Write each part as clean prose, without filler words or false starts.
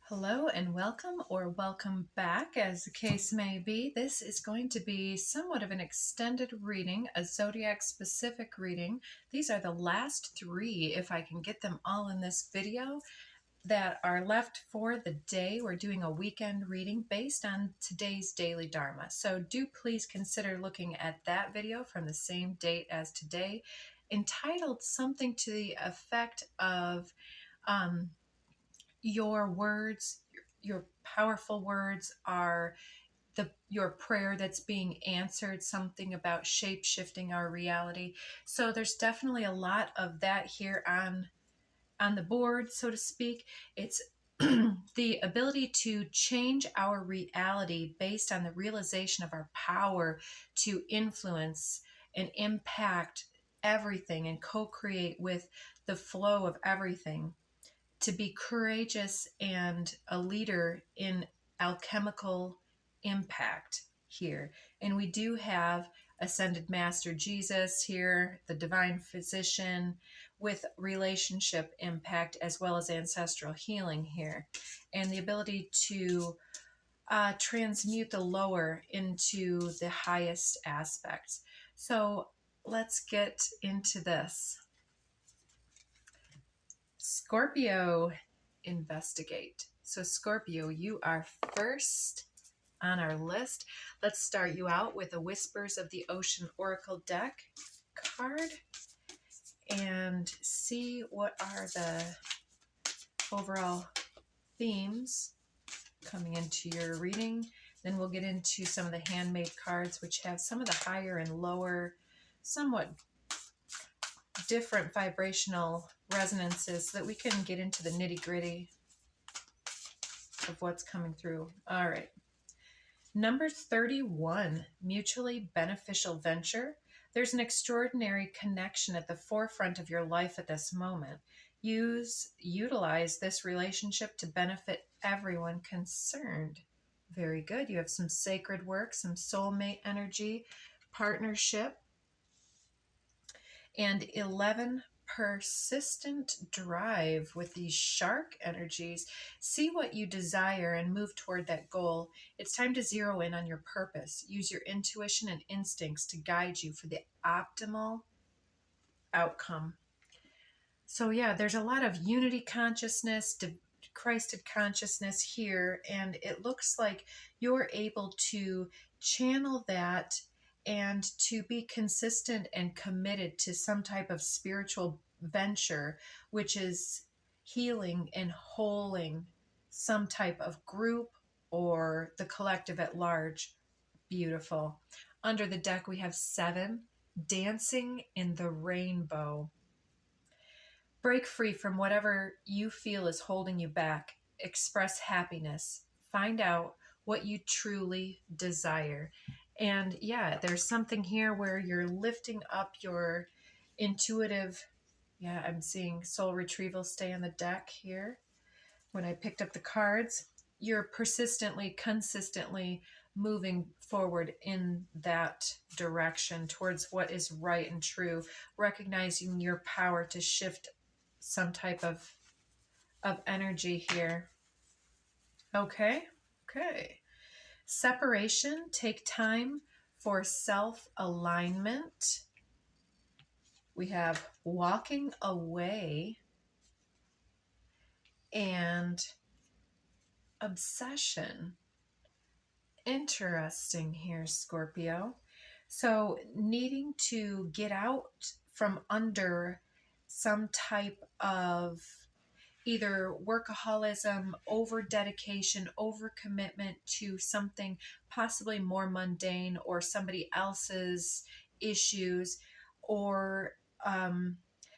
Hello and welcome, or welcome back, as the case may be. This is going to be somewhat of an extended reading, a zodiac specific reading. These are the last three, if I can get them all in this video, that are left for the day. We're doing a weekend reading based on today's daily dharma. So do please consider looking at that video from the same date as today, entitled something to the effect of your words, your powerful words are your prayer that's being answered, something about shape-shifting our reality. So there's definitely a lot of that here on the board, so to speak. It's the ability to change our reality based on the realization of our power to influence and impact everything and co-create with the flow of everything, to be courageous and a leader in alchemical impact here. And we do have Ascended Master Jesus here, the Divine Physician, with relationship impact as well as ancestral healing here, and the ability to transmute the lower into the highest aspects. So let's get into this. Scorpio, investigate. So Scorpio, you are first on our list. Let's start you out with a Whispers of the Ocean Oracle deck card and see what are the overall themes coming into your reading. Then we'll get into some of the handmade cards, which have some of the higher and lower, somewhat different vibrational resonances, so that we can get into the nitty-gritty of what's coming through. All right. Number 31, mutually beneficial venture. There's an extraordinary connection at the forefront of your life at this moment. Utilize this relationship to benefit everyone concerned. Very good. You have some sacred work, some soulmate energy, partnership, and 11, persistent drive with these shark energies. See what you desire and move toward that goal. It's time to zero in on your purpose. Use your intuition and instincts to guide you for the optimal outcome. So yeah, there's a lot of unity consciousness, Christed consciousness here, and it looks like you're able to channel that and to be consistent and committed to some type of spiritual venture, which is healing and holding some type of group or the collective at large. Beautiful. Under the deck, we have 7, dancing in the rainbow. Break free from whatever you feel is holding you back. Express happiness. Find out what you truly desire. And yeah, there's something here where you're lifting up your intuitive, I'm seeing soul retrieval stay on the deck here. When I picked up the cards, you're consistently moving forward in that direction towards what is right and true, recognizing your power to shift some type of energy here. Okay. Separation, take time for self-alignment. We have walking away and obsession. Interesting here, Scorpio. So needing to get out from under some type of either workaholism, over dedication, over commitment to something possibly more mundane or somebody else's issues, or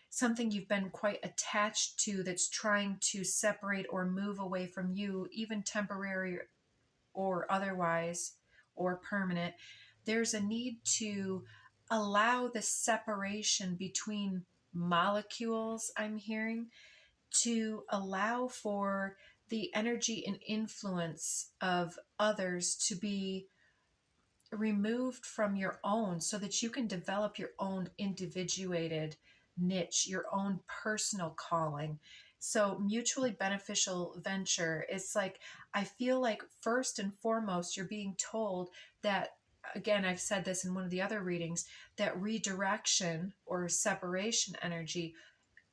something you've been quite attached to that's trying to separate or move away from you, even temporary or otherwise, or permanent. There's a need to allow the separation between molecules, I'm hearing, to allow for the energy and influence of others to be removed from your own, so that you can develop your own individuated niche, your own personal calling. So mutually beneficial venture, it's like, I feel like first and foremost, you're being told that, again, I've said this in one of the other readings, that redirection or separation energy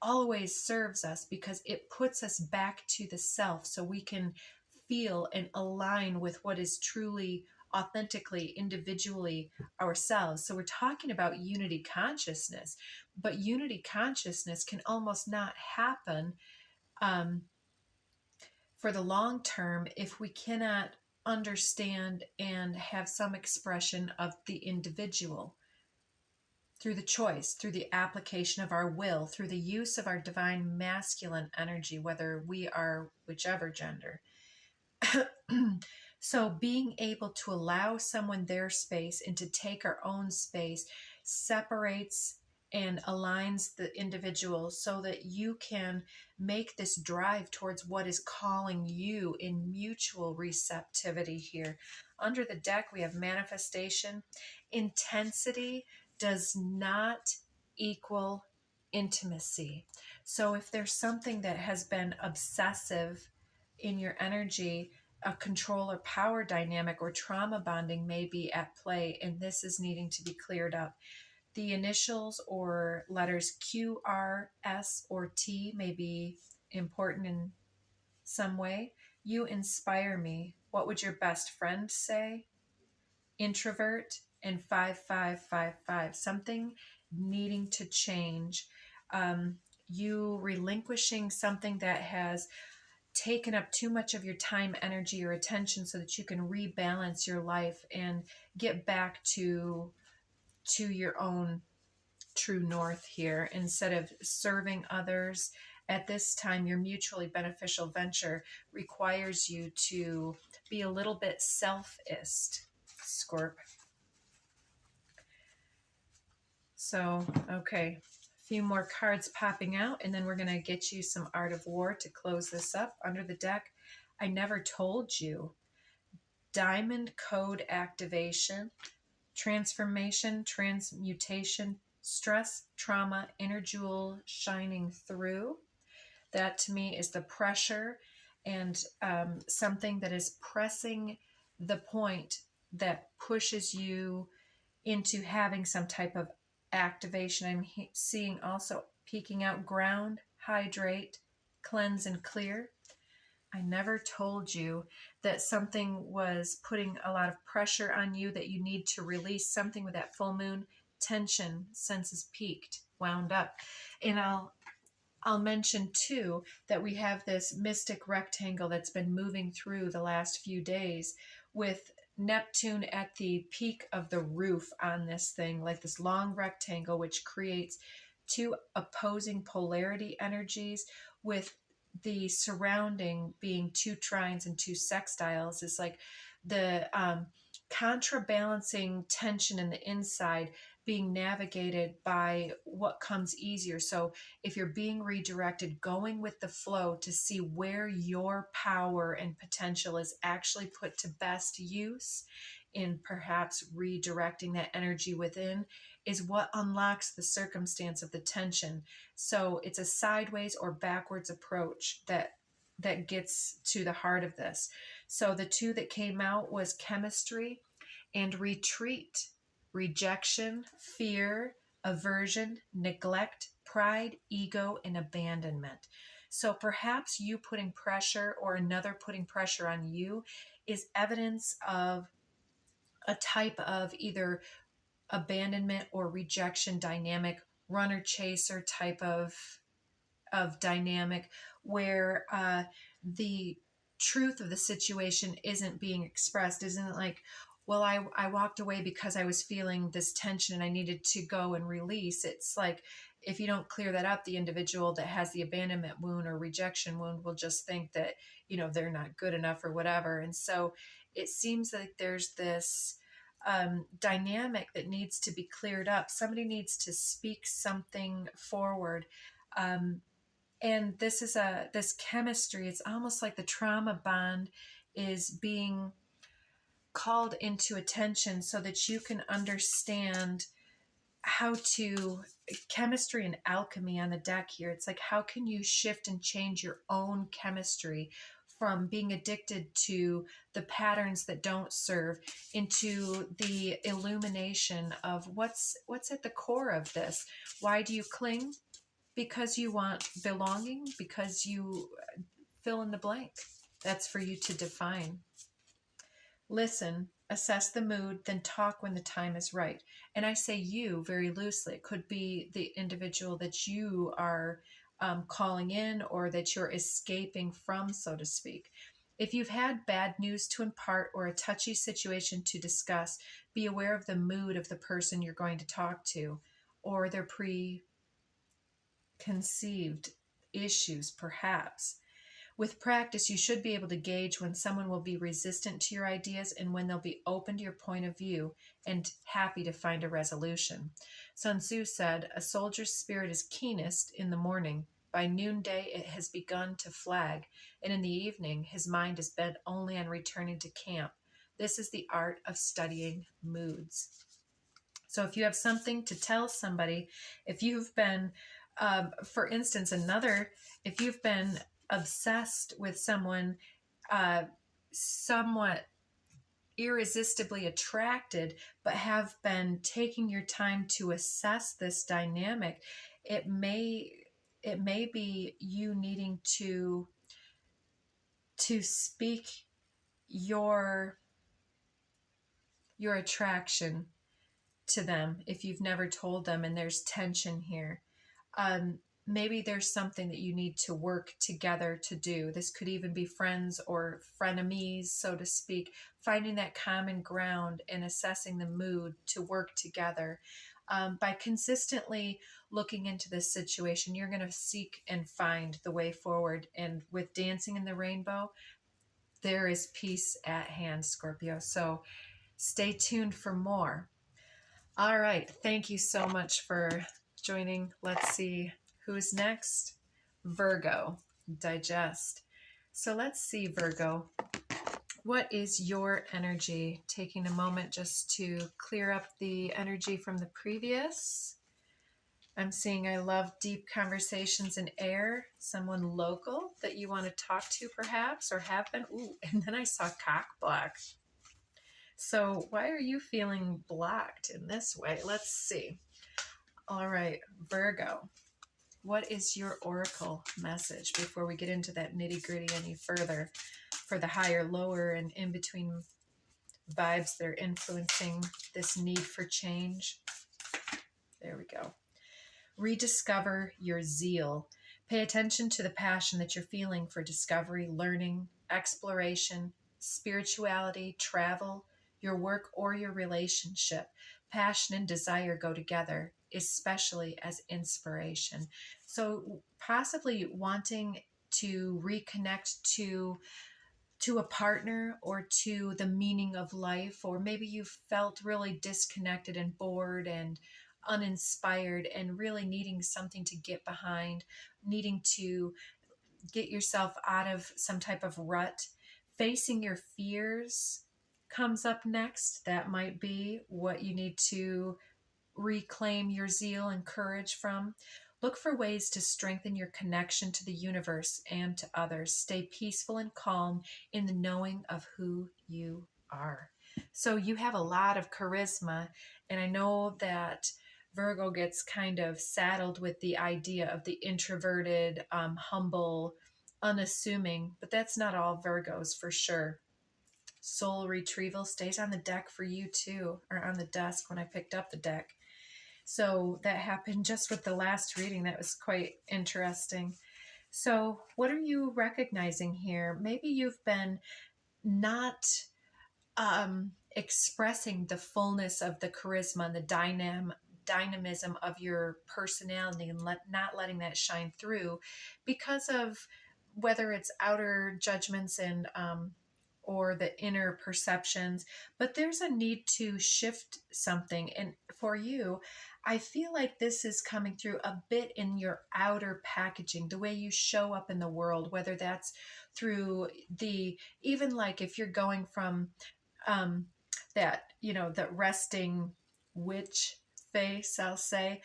always serves us because it puts us back to the self so we can feel and align with what is truly authentically individually ourselves. So we're talking about unity consciousness, but unity consciousness can almost not happen um, for the long term if we cannot understand and have some expression of the individual through the choice, through the application of our will, through the use of our divine masculine energy, whether we are whichever gender. So being able to allow someone their space and to take our own space separates and aligns the individual so that you can make this drive towards what is calling you in mutual receptivity here. Under the deck, we have manifestation. Intensity does not equal intimacy. So if there's something that has been obsessive in your energy, a control or power dynamic or trauma bonding may be at play, and this is needing to be cleared up. The initials or letters Q, R, S, or T may be important in some way. You inspire me. What would your best friend say? Introvert. And 5555. Something needing to change. You relinquishing something that has taken up too much of your time, energy, or attention so that you can rebalance your life and get back to your own true north here instead of serving others. At this time, your mutually beneficial venture requires you to be a little bit selfist, Scorp. So, okay, a few more cards popping out, and then we're going to get you some Art of War to close this up. Under the deck, I never told you. Diamond code activation, transformation, transmutation, stress, trauma, inner jewel shining through. That to me is the pressure and something that is pressing the point that pushes you into having some type of activation. I'm seeing also peeking out ground, hydrate, cleanse, and clear. I never told you that something was putting a lot of pressure on you, that you need to release something with that full moon. Tension, senses peaked, wound up. And I'll mention too that we have this mystic rectangle that's been moving through the last few days with Neptune at the peak of the roof on this thing, like this long rectangle, which creates two opposing polarity energies, with the surrounding being two trines and two sextiles. Is like the contrabalancing tension in the inside being navigated by what comes easier. So if you're being redirected, going with the flow to see where your power and potential is actually put to best use in perhaps redirecting that energy within is what unlocks the circumstance of the tension. So it's a sideways or backwards approach that gets to the heart of this. So the two that came out was chemistry and retreat, rejection, fear, aversion, neglect, pride, ego, and abandonment. So perhaps you putting pressure or another putting pressure on you is evidence of a type of either abandonment or rejection dynamic, runner chaser type of dynamic where the truth of the situation isn't being expressed. Isn't like, well, I walked away because I was feeling this tension and I needed to go and release. It's like, if you don't clear that up, the individual that has the abandonment wound or rejection wound will just think that, they're not good enough or whatever. And so it seems like there's this dynamic that needs to be cleared up. Somebody needs to speak something forward. And this chemistry, it's almost like the trauma bond is being called into attention so that you can understand how to chemistry and alchemy on the deck here. It's like, how can you shift and change your own chemistry from being addicted to the patterns that don't serve into the illumination of what's at the core of this? Why do you cling? Because you want belonging, because you fill in the blank. That's for you to define. Listen, assess the mood, then talk when the time is right. And I say you very loosely. It could be the individual that you are calling in or that you're escaping from, so to speak. If you've had bad news to impart or a touchy situation to discuss, be aware of the mood of the person you're going to talk to or their preconceived issues, perhaps. With practice, you should be able to gauge when someone will be resistant to your ideas and when they'll be open to your point of view and happy to find a resolution. Sun Tzu said, "A soldier's spirit is keenest in the morning. By noonday, it has begun to flag, and in the evening, his mind is bent only on returning to camp. This is the art of studying moods." So if you have something to tell somebody, if you've been, for instance, if you've been obsessed with someone, somewhat irresistibly attracted, but have been taking your time to assess this dynamic, it may be you needing to speak your attraction to them if you've never told them and there's tension here. Maybe there's something that you need to work together to do. This could even be friends or frenemies, so to speak, finding that common ground and assessing the mood to work together. By consistently looking into this situation, you're going to seek and find the way forward. And with Dancing in the Rainbow, there is peace at hand, Scorpio. So stay tuned for more. All right. Thank you so much for joining. Let's see who's next. Virgo, digest. So let's see, Virgo. What is your energy? Taking a moment just to clear up the energy from the previous. I'm seeing I love deep conversations in air. Someone local that you want to talk to perhaps or have been. Ooh, and then I saw cock block. So why are you feeling blocked in this way? Let's see. All right, Virgo, what is your oracle message before we get into that nitty gritty any further for the higher, lower, and in between vibes that are influencing this need for change? There we go. Rediscover your zeal. Pay attention to the passion that you're feeling for discovery, learning, exploration, spirituality, travel, your work, or your relationship. Passion and desire go together, especially as inspiration. So possibly wanting to reconnect to a partner or to the meaning of life, or maybe you felt really disconnected and bored and uninspired and really needing something to get behind, needing to get yourself out of some type of rut. Facing your fears comes up next. That might be what you need to reclaim your zeal and courage from. Look for ways to strengthen your connection to the universe and to others. Stay peaceful and calm in the knowing of who you are. So you have a lot of charisma, and I know that Virgo gets kind of saddled with the idea of the introverted, humble, unassuming, but that's not all Virgos for sure. Soul retrieval stays on the deck for you too, or on the desk when I picked up the deck. So that happened just with the last reading. That was quite interesting. So what are you recognizing here? Maybe you've been not expressing the fullness of the charisma and the dynamism of your personality and not letting that shine through because of whether it's outer judgments and or the inner perceptions, but there's a need to shift something. And for you, I feel like this is coming through a bit in your outer packaging, the way you show up in the world, whether that's through even like if you're going from that, that resting witch face, I'll say,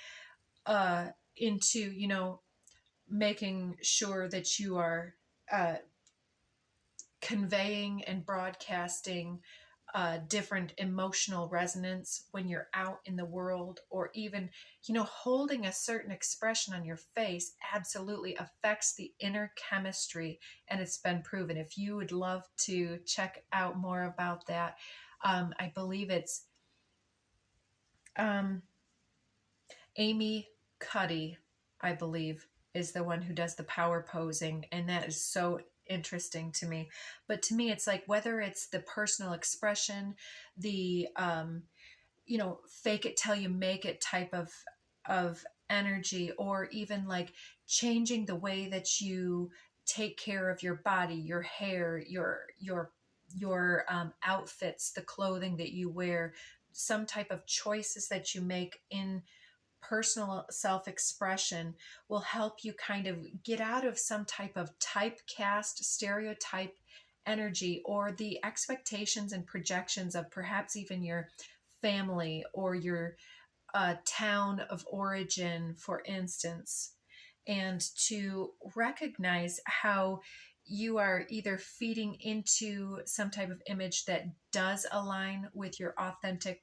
into, you know, making sure that you are uh, conveying and broadcasting different emotional resonance when you're out in the world, or even, you know, holding a certain expression on your face absolutely affects the inner chemistry, and it's been proven. If you would love to check out more about that, I believe it's um, Amy Cuddy, I believe, is the one who does the power posing, and that is so interesting to me. But to me, it's like whether it's the personal expression, the you know, fake it till you make it type of energy, or even like changing the way that you take care of your body, your hair, your outfits, the clothing that you wear, some type of choices that you make in personal self expression will help you kind of get out of some type of typecast, stereotype energy, or the expectations and projections of perhaps even your family or your town of origin, for instance, and to recognize how you are either feeding into some type of image that does align with your authentic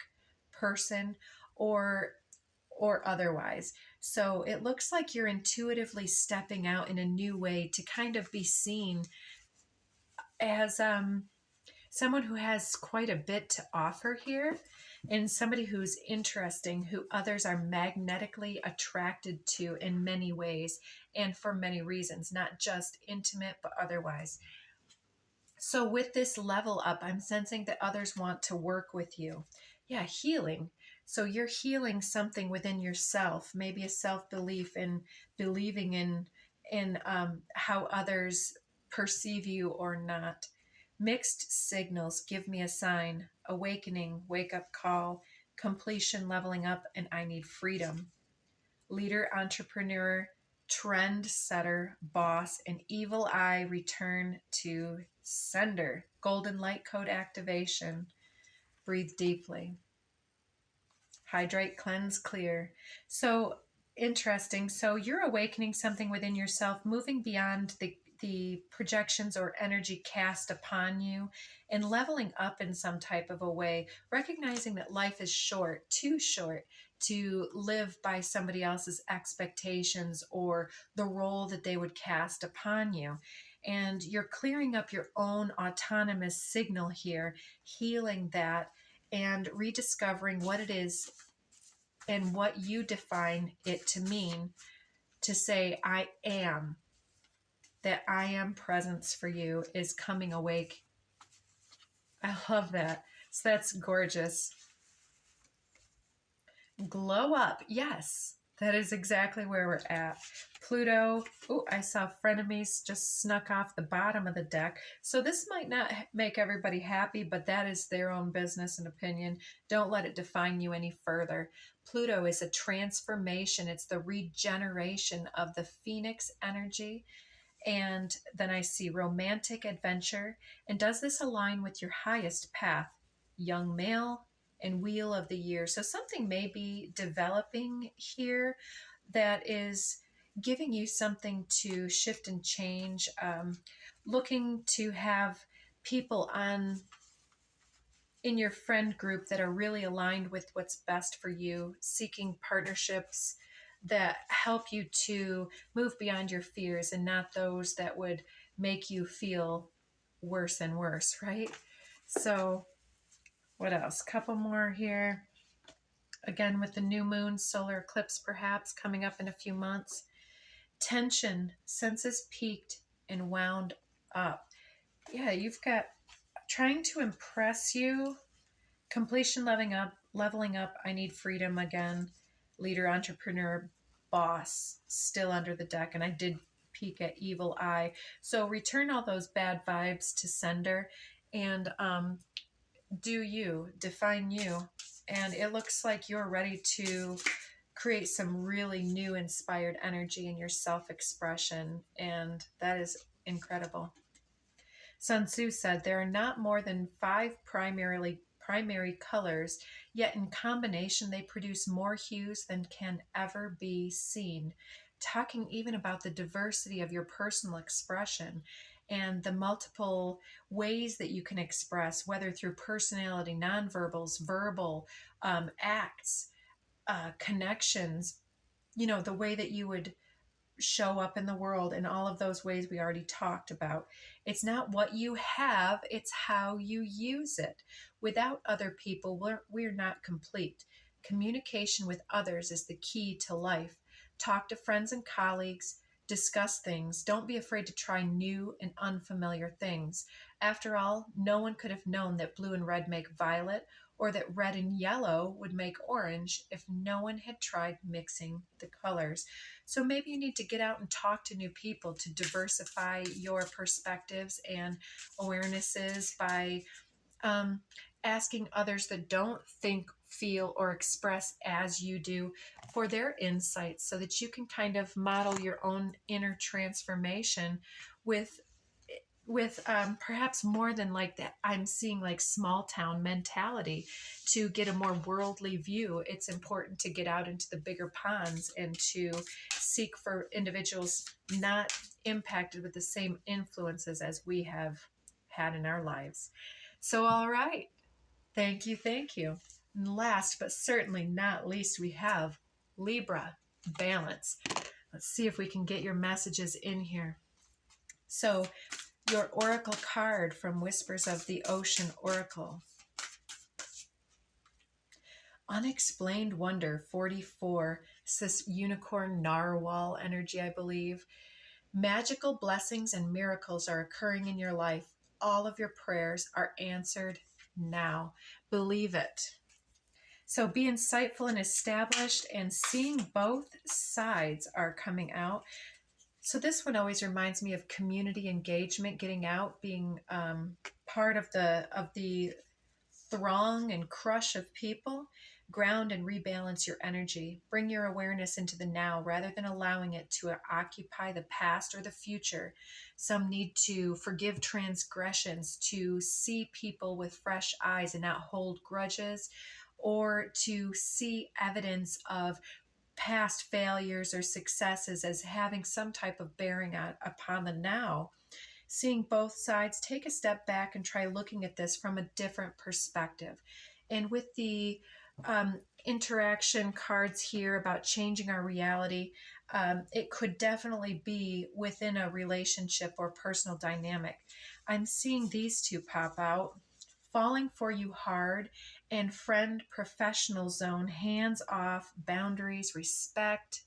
person, or otherwise. So it looks like you're intuitively stepping out in a new way to kind of be seen as someone who has quite a bit to offer here, and somebody who's interesting, who others are magnetically attracted to in many ways and for many reasons, not just intimate but otherwise. So with this level up, I'm sensing that others want to work with you. Yeah, healing. So you're healing something within yourself, maybe a self-belief in believing in how others perceive you or not. Mixed signals, give me a sign. Awakening, wake up call. Completion, leveling up, and I need freedom. Leader, entrepreneur, trend setter, boss, and evil eye, return to sender. Golden light code activation. Breathe deeply. Hydrate, cleanse, clear. So interesting. So you're awakening something within yourself, moving beyond the projections or energy cast upon you, and leveling up in some type of a way, recognizing that life is short, too short to live by somebody else's expectations or the role that they would cast upon you. And you're clearing up your own autonomous signal here, healing that, and rediscovering what it is and what you define it to mean, to say, I am, that I am presence for you is coming awake. I love that. So that's gorgeous. Glow up. Yes, that is exactly where we're at. Pluto. Oh, I saw frenemies just snuck off the bottom of the deck. So this might not make everybody happy, but that is their own business and opinion. Don't let it define you any further. Pluto is a transformation. It's the regeneration of the phoenix energy. And then I see romantic adventure. And does this align with your highest path? Young male and wheel of the year. So something may be developing here that is giving you something to shift and change. Looking to have people on in your friend group that are really aligned with what's best for you, seeking partnerships that help you to move beyond your fears and not those that would make you feel worse and worse, right? So, what else? Couple more here. Again, with the new moon, solar eclipse perhaps coming up in a few months. Tension, senses peaked and wound up. Yeah, you've got trying to impress you. Completion, leveling up, I need freedom again. Leader, entrepreneur, boss, still under the deck. And I did peek at evil eye. So return all those bad vibes to sender, and do you, define you. And it looks like you're ready to create some really new inspired energy in your self-expression. And that is incredible. Sun Tzu said there are not more than five primary colors, yet in combination they produce more hues than can ever be seen. Talking even about the diversity of your personal expression and the multiple ways that you can express, whether through personality, nonverbals, verbal, acts, connections, the way that you would show up in the world in all of those ways we already talked about. It's not what you have, it's how you use it. Without other people, we're not complete. Communication with others is the key to life. Talk to friends and colleagues, discuss things. Don't be afraid to try new and unfamiliar things. After all, no one could have known that blue and red make violet or that red and yellow would make orange if no one had tried mixing the colors. So maybe you need to get out and talk to new people to diversify your perspectives and awarenesses by asking others that don't think, feel, or express as you do for their insights so that you can kind of model your own inner transformation with perhaps more than like that. I'm seeing like small town mentality to get a more worldly view. It's important to get out into the bigger ponds and to seek for individuals not impacted with the same influences as we have had in our lives. So, all right. Thank you. Thank you. And last but certainly not least, we have Libra, balance. Let's see if we can get your messages in here. So, your oracle card from Whispers of the Ocean Oracle. Unexplained Wonder 44. It's this unicorn narwhal energy, I believe. Magical blessings and miracles are occurring in your life. All of your prayers are answered now. Believe it. So be insightful and established, and seeing both sides are coming out. So this one always reminds me of community engagement, getting out, being part of the throng and crush of people. Ground and rebalance your energy. Bring your awareness into the now rather than allowing it to occupy the past or the future. Some need to forgive transgressions, to see people with fresh eyes and not hold grudges, or to see evidence of past failures or successes as having some type of bearing upon the now. Seeing both sides, take a step back and try looking at this from a different perspective. And with the interaction cards here about changing our reality, it could definitely be within a relationship or personal dynamic. I'm seeing these two pop out. Falling for you hard and friend professional zone, hands off, boundaries, respect.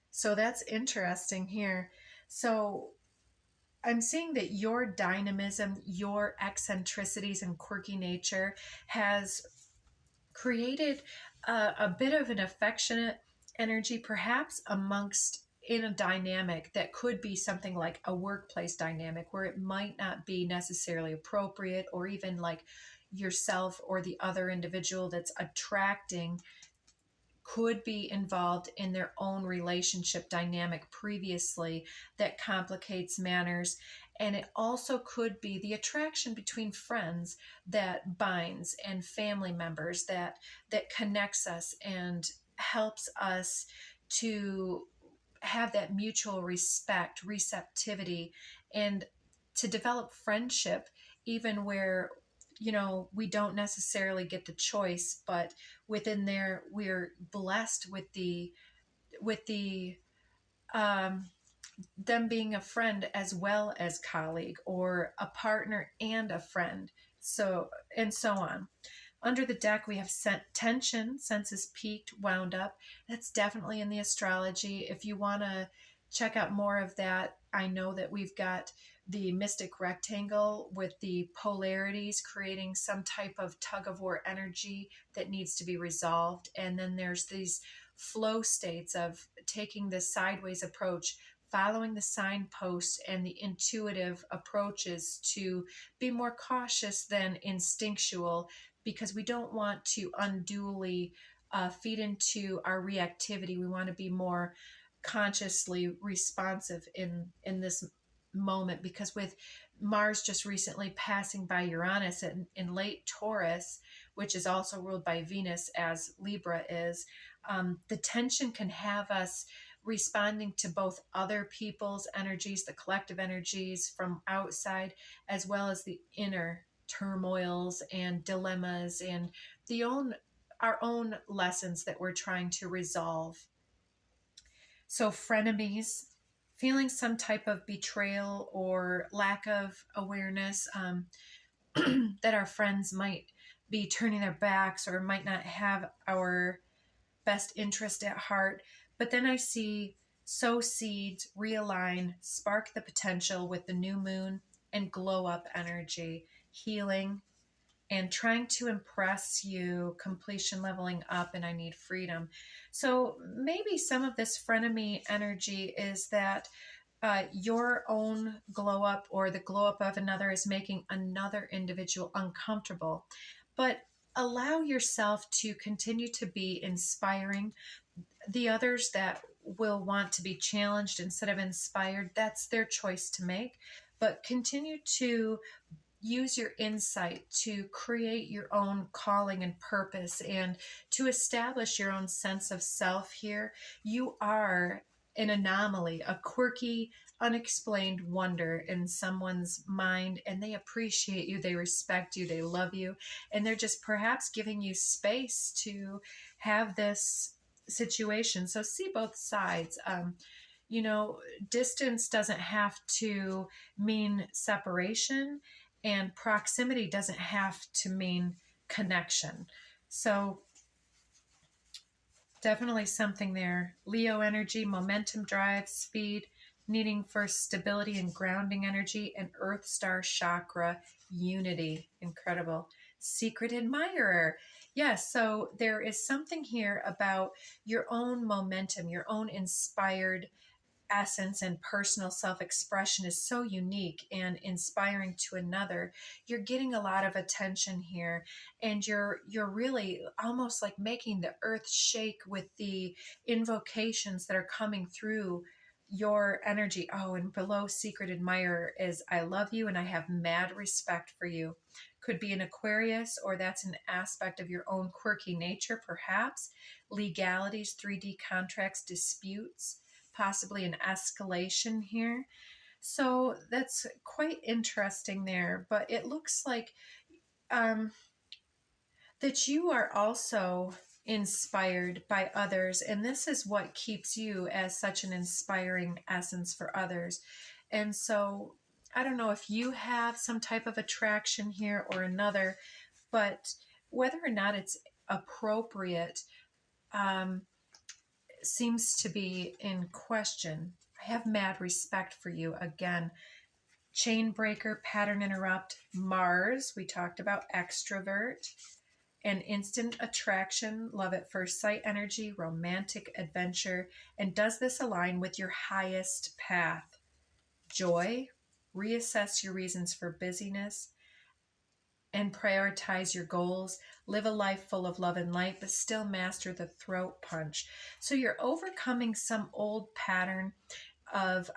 So that's interesting here. So I'm seeing that your dynamism, your eccentricities and quirky nature has created a bit of an affectionate energy, perhaps amongst in a dynamic that could be something like a workplace dynamic where it might not be necessarily appropriate, or even like yourself or the other individual that's attracting could be involved in their own relationship dynamic previously that complicates manners. And it also could be the attraction between friends that binds, and family members that connects us and helps us to have that mutual respect, receptivity, and to develop friendship even where we don't necessarily get the choice, but within there we're blessed with the them being a friend as well as colleague, or a partner and a friend, so and so on. Under the deck we have tension, senses peaked, wound up. That's definitely in the astrology. If you want to check out more of that, I know that we've got the mystic rectangle with the polarities creating some type of tug of war energy that needs to be resolved. And then there's these flow states of taking the sideways approach, following the signposts and the intuitive approaches to be more cautious than instinctual, because we don't want to unduly feed into our reactivity. We want to be more consciously responsive in this moment, because with Mars just recently passing by Uranus in late Taurus, which is also ruled by Venus as Libra is, the tension can have us responding to both other people's energies, the collective energies from outside, as well as the inner turmoils and dilemmas and our own lessons that we're trying to resolve. So, frenemies, feeling some type of betrayal or lack of awareness, that our friends might be turning their backs or might not have our best interest at heart. But then I see sow seeds, realign, spark the potential with the new moon, and glow up energy, healing, and trying to impress you, completion, leveling up, and I need freedom. So maybe some of this frenemy energy is that your own glow up or the glow up of another is making another individual uncomfortable. But allow yourself to continue to be inspiring. The others that will want to be challenged instead of inspired, that's their choice to make. But continue to use your insight to create your own calling and purpose and to establish your own sense of self here. You are an anomaly, a quirky, unexplained wonder in someone's mind, and they appreciate you, they respect you, they love you, and they're just perhaps giving you space to have this situation. So see both sides. You know, distance doesn't have to mean separation, and proximity doesn't have to mean connection. So definitely something there. Leo energy, momentum, drive, speed, needing for stability and grounding energy, and Earth Star chakra, unity. Incredible. Secret admirer. Yes, so there is something here about your own momentum, your own inspired essence and personal self-expression is so unique and inspiring to another. You're getting a lot of attention here, and you're really almost like making the earth shake with the invocations that are coming through your energy. Oh, and below secret admirer is I love you and I have mad respect for you. Could be an Aquarius, or that's an aspect of your own quirky nature, perhaps. Legalities, 3D contracts, disputes, possibly an escalation here. So that's quite interesting there. But it looks like um, that you are also inspired by others. And this is what keeps you as such an inspiring essence for others. And so I don't know if you have some type of attraction here or another, but whether or not it's appropriate, um, seems to be in question. I have mad respect for you. Again, chain breaker, pattern interrupt, Mars, we talked about extrovert, and instant attraction, love at first sight energy, romantic adventure. And does this align with your highest path? Joy, reassess your reasons for busyness and prioritize your goals. Live a life full of love and light, but still master the throat punch. So you're overcoming some old pattern of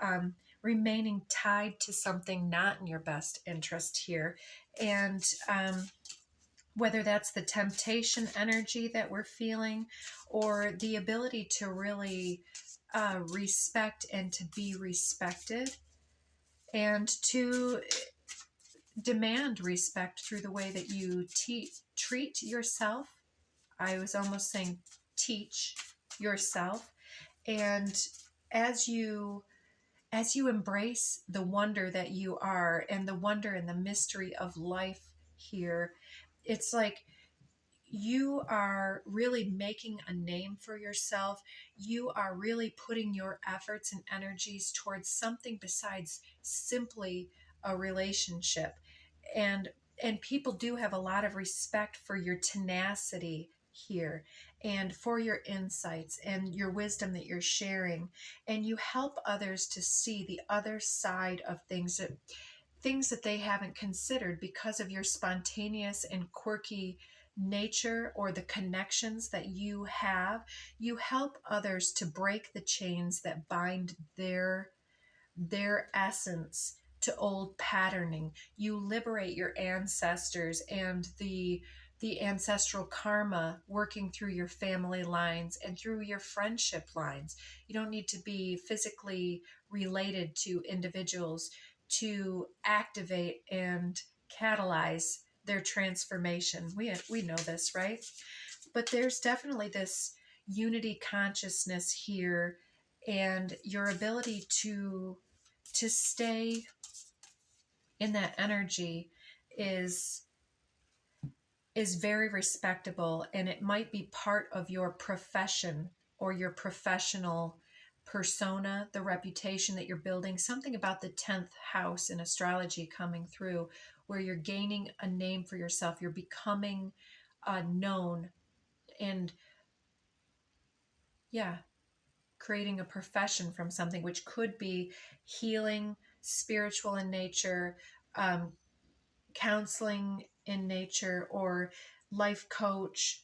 remaining tied to something not in your best interest here. And whether that's the temptation energy that we're feeling or the ability to really respect and to be respected and to demand respect through the way that you treat yourself. I was almost saying teach yourself. And as you embrace the wonder that you are and the wonder and the mystery of life here, it's like you are really making a name for yourself. You are really putting your efforts and energies towards something besides simply a relationship. And people do have a lot of respect for your tenacity here and for your insights and your wisdom that you're sharing, and you help others to see the other side of things that they haven't considered because of your spontaneous and quirky nature or the connections that you have. You help others to break the chains that bind their essence to old patterning. You liberate your ancestors and the ancestral karma working through your family lines and through your friendship lines. You don't need to be physically related to individuals to activate and catalyze their transformation. We know this, right? But there's definitely this unity consciousness here, and your ability to stay in that energy is is very respectable, and it might be part of your profession or your professional persona, the reputation that you're building, something about the 10th house in astrology coming through, where you're gaining a name for yourself, you're becoming known, and yeah, creating a profession from something, which could be healing, spiritual in nature, um, counseling in nature, or life coach,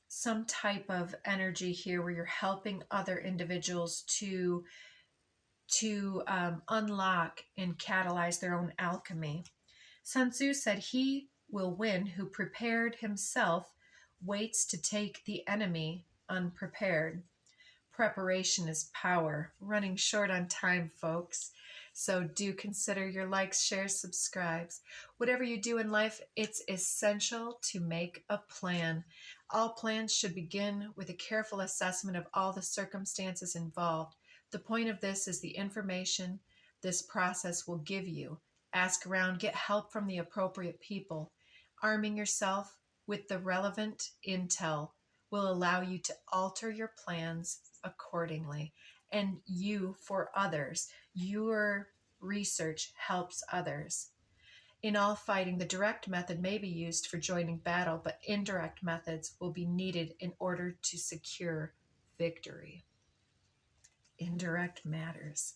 some type of energy here where you're helping other individuals to unlock and catalyze their own alchemy. Sun Tzu said, "He will win who prepared himself waits to take the enemy unprepared." Preparation is power. Running short on time, folks. So do consider your likes, shares, subscribes. Whatever you do in life, it's essential to make a plan. All plans should begin with a careful assessment of all the circumstances involved. The point of this is the information this process will give you. Ask around, get help from the appropriate people. Arming yourself with the relevant intel will allow you to alter your plans accordingly. And you for others. Your research helps others. In all fighting, the direct method may be used for joining battle, but indirect methods will be needed in order to secure victory. Indirect matters.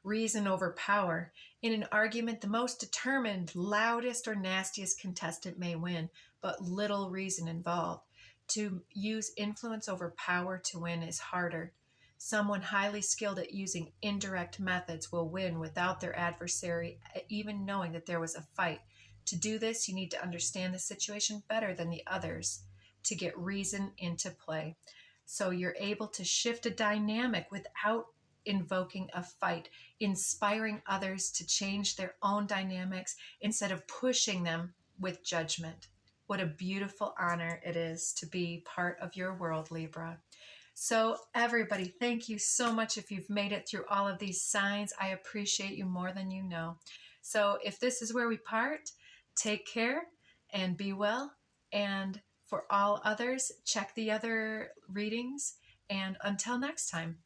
Reason over power. In an argument, the most determined, loudest, or nastiest contestant may win, but little reason involved. To use influence over power to win is harder. Someone highly skilled at using indirect methods will win without their adversary even knowing that there was a fight. To do this, you need to understand the situation better than the others to get reason into play. So you're able to shift a dynamic without invoking a fight, inspiring others to change their own dynamics instead of pushing them with judgment. What a beautiful honor it is to be part of your world, Libra. So, everybody, thank you so much if you've made it through all of these signs. I appreciate you more than you know. So, if this is where we part, take care and be well. And for all others, check the other readings. And until next time.